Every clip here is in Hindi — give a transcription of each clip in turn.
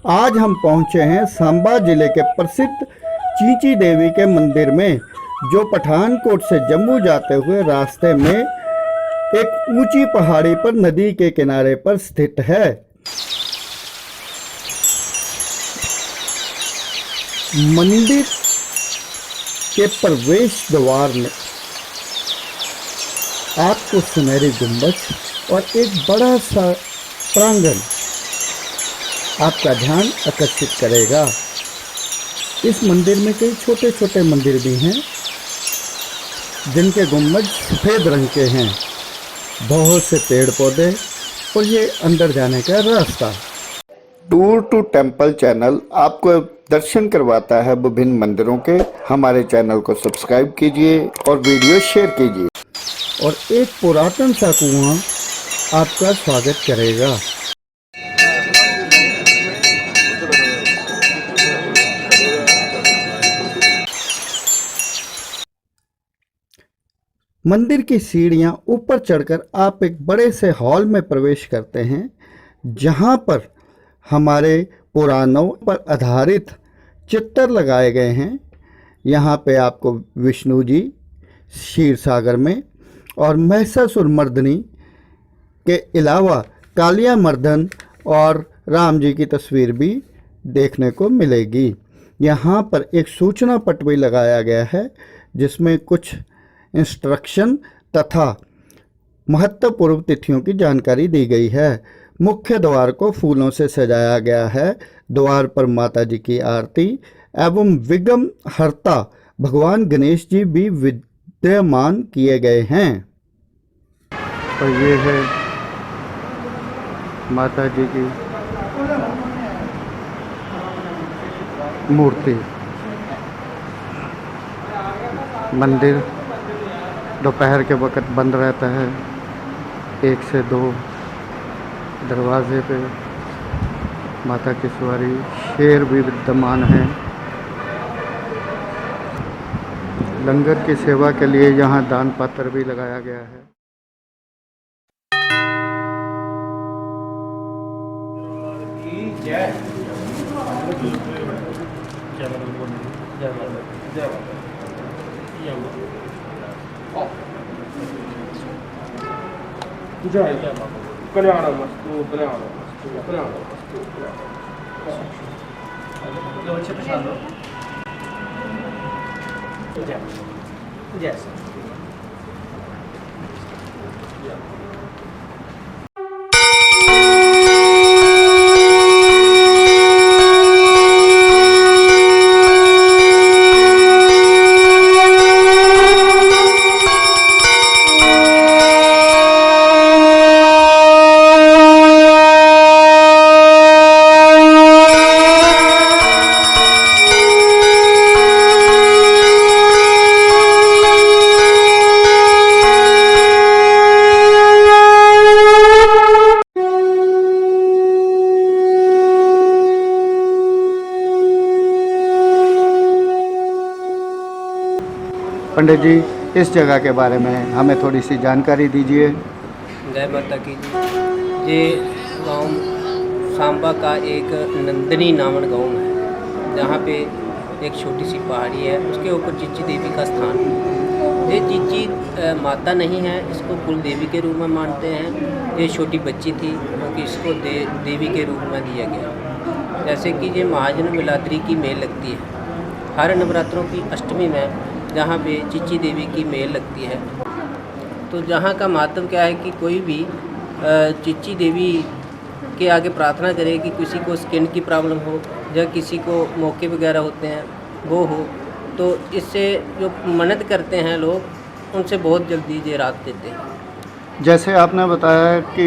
आज हम पहुंचे हैं सांबा जिले के प्रसिद्ध चींची देवी के मंदिर में, जो पठानकोट से जम्मू जाते हुए रास्ते में एक ऊंची पहाड़ी पर नदी के किनारे पर स्थित है। मंदिर के प्रवेश द्वार में आपको सुनहरी गुंबद और एक बड़ा सा प्रांगण आपका ध्यान आकर्षित करेगा। इस मंदिर में कई छोटे छोटे मंदिर भी हैं जिनके गुंबद सफ़ेद रंग के हैं। बहुत से पेड़ पौधे और ये अंदर जाने का रास्ता। टूर टू टेम्पल चैनल आपको दर्शन करवाता है विभिन्न मंदिरों के। हमारे चैनल को सब्सक्राइब कीजिए और वीडियो शेयर कीजिए। और एक पुरातन सा कुआं आपका स्वागत करेगा। मंदिर की सीढ़ियां ऊपर चढ़कर आप एक बड़े से हॉल में प्रवेश करते हैं, जहां पर हमारे पुराणों पर आधारित चित्र लगाए गए हैं। यहां पे आपको विष्णु जी क्षीर सागर में और महिषासुरमर्दिनी के अलावा कालिया मर्दन और राम जी की तस्वीर भी देखने को मिलेगी। यहाँ पर एक सूचना पट भी लगाया गया है, जिसमें कुछ इंस्ट्रक्शन तथा महत्वपूर्ण तिथियों की जानकारी दी गई है। मुख्य द्वार को फूलों से सजाया गया है। द्वार पर माता जी की आरती एवं विघ्न हर्ता भगवान गणेश जी भी विद्यमान किए गए हैं। और ये है माता जी की मूर्ति। मंदिर दोपहर के वक़्त बंद रहता है। 1 से 2 दरवाजे पे माता की सवारी शेर भी विद्यमान है। लंगर की सेवा के लिए यहाँ दान पात्र भी लगाया गया है। जय कल्याणमस्तु कल्याणमस्तु कल्याणमस्तु। बच्चे पहचान लो। जय पंडित जी, इस जगह के बारे में हमें थोड़ी सी जानकारी दीजिए। जय माता की जी। ये गांव सांबा का एक नंदनी नामक गांव है, जहाँ पे एक छोटी सी पहाड़ी है, उसके ऊपर चीची देवी का स्थान है। ये चीची माता नहीं है, इसको कुल देवी के रूप में मानते हैं। ये छोटी बच्ची थी क्योंकि इसको देवी के रूप में दिया गया। जैसे कि ये महाजन बिलात्री की मेल लगती है हर नवरात्रों की अष्टमी में, जहाँ पे चीची देवी की मेल लगती है। तो जहाँ का महत्व क्या है कि कोई भी चीची देवी के आगे प्रार्थना करे कि किसी को स्किन की प्रॉब्लम हो या किसी को मौके वगैरह होते हैं वो हो, तो इससे जो मन्नत करते हैं लोग, उनसे बहुत जल्दी ये राहत देते हैं। जैसे आपने बताया कि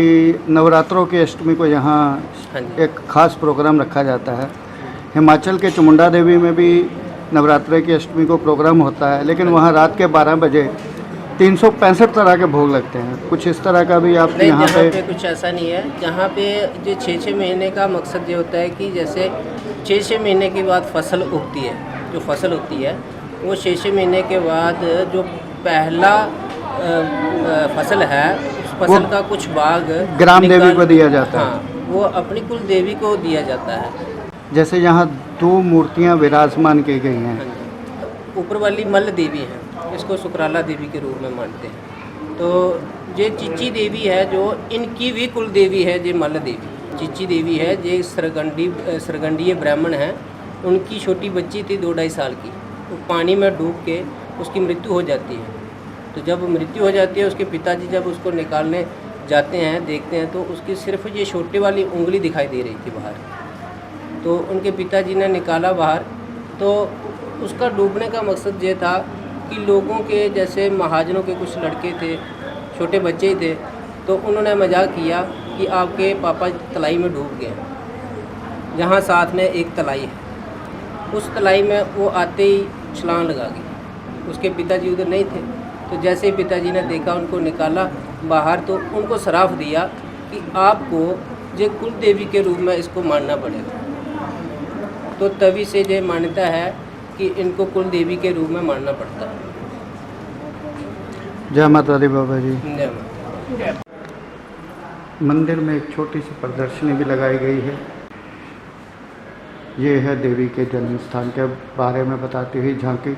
नवरात्रों की अष्टमी को यहाँ हाँ जी। एक खास प्रोग्राम रखा जाता है। हिमाचल के चामुंडा देवी में भी नवरात्रि की अष्टमी को प्रोग्राम होता है, लेकिन वहाँ रात के 12 बजे 365 तरह के भोग लगते हैं। कुछ इस तरह का भी आप यहाँ पे कुछ ऐसा नहीं है। जहाँ पे जो 6-6 महीने का मकसद ये होता है कि जैसे 6-6 महीने के बाद फसल उगती है, जो फसल होती है वो 6-6 महीने के बाद जो पहला फसल है, उस फसल का कुछ भाग ग्राम देवी को दिया जाता है। हाँ, वो अपनी कुल देवी को दिया जाता है। जैसे यहाँ 2 मूर्तियाँ विराजमान की गई हैं। हाँ जी। ऊपर वाली मल्ल देवी हैं, इसको सुकराला देवी के रूप में मानते हैं। तो ये चिची देवी है जो इनकी भी कुल देवी है, ये मल्ल देवी चिची देवी है। ये सरगंडीय ब्राह्मण हैं, उनकी छोटी बच्ची थी 2-2.5 साल की, वो पानी में डूब के उसकी मृत्यु हो जाती है। तो जब मृत्यु हो जाती है, उसके पिताजी जब उसको निकालने जाते हैं, देखते हैं तो उसकी सिर्फ ये छोटे वाली उंगली दिखाई दे रही थी बाहर। तो उनके पिताजी ने निकाला बाहर। तो उसका डूबने का मकसद ये था कि लोगों के जैसे महाजनों के कुछ लड़के थे, छोटे बच्चे ही थे, तो उन्होंने मजाक किया कि आपके पापा तलाई में डूब गए। जहाँ साथ में एक तलाई है, उस तलाई में वो आते ही छलांग लगा गई। उसके पिताजी उधर नहीं थे, तो जैसे ही पिताजी ने देखा, उनको निकाला बाहर, तो उनको श्राप दिया कि आपको ये कुल देवी के रूप में इसको मानना पड़ेगा। तो तभी से ये मान्यता है कि इनको कुल देवी के रूप में मानना पड़ता है। जय माता दी बाबा जी। जय माता। मंदिर में एक छोटी सी प्रदर्शनी भी लगाई गई है। ये है देवी के जन्म स्थान के बारे में बताती हुई झांकी,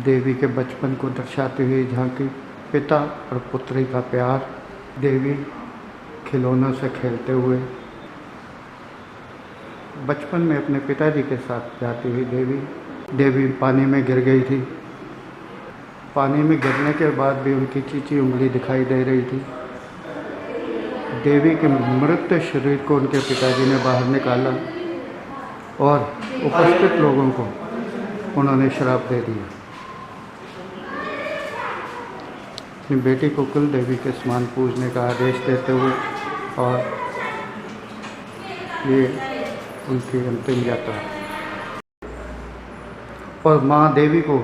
देवी के बचपन को दर्शाती हुई झांकी, पिता और पुत्री का प्यार, देवी खिलौनों से खेलते हुए बचपन में अपने पिताजी के साथ जाती हुई देवी पानी में गिर गई थी। पानी में गिरने के बाद भी उनकी चीची उंगली दिखाई दे रही थी। देवी के मृत शरीर को उनके पिताजी ने बाहर निकाला और उपस्थित लोगों को उन्होंने श्राप दे दिया। अपनी बेटी को कुल देवी के समान पूजने का आदेश देते हुए, और ये उनकी अंतिम यात्रा। और माँ देवी को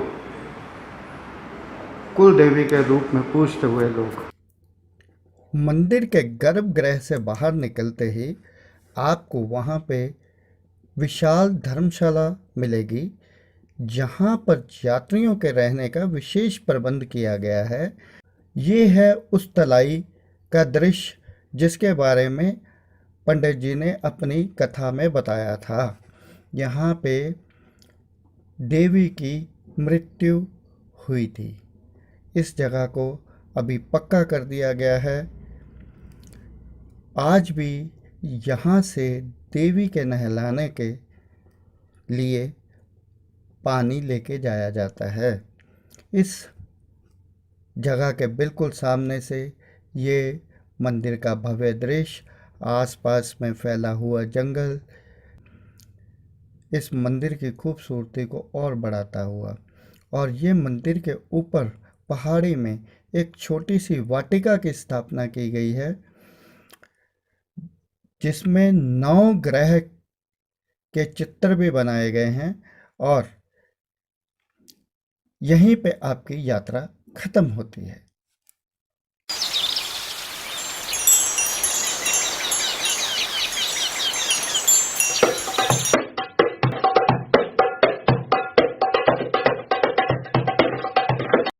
कुल देवी के रूप में पूजते हुए लोग मंदिर के गर्भगृह से बाहर निकलते ही आपको वहाँ पे विशाल धर्मशाला मिलेगी, जहाँ पर यात्रियों के रहने का विशेष प्रबंध किया गया है। ये है उस तलाई का दृश्य जिसके बारे में पंडित जी ने अपनी कथा में बताया था। यहाँ पे देवी की मृत्यु हुई थी। इस जगह को अभी पक्का कर दिया गया है। आज भी यहाँ से देवी के नहलाने के लिए पानी लेके जाया जाता है। इस जगह के बिल्कुल सामने से ये मंदिर का भव्य दृश्य, आसपास में फैला हुआ जंगल इस मंदिर की खूबसूरती को और बढ़ाता हुआ। और ये मंदिर के ऊपर पहाड़ी में एक छोटी सी वाटिका की स्थापना की गई है, जिसमें 9 ग्रह के चित्र भी बनाए गए हैं। और यहीं पे आपकी यात्रा खत्म होती है।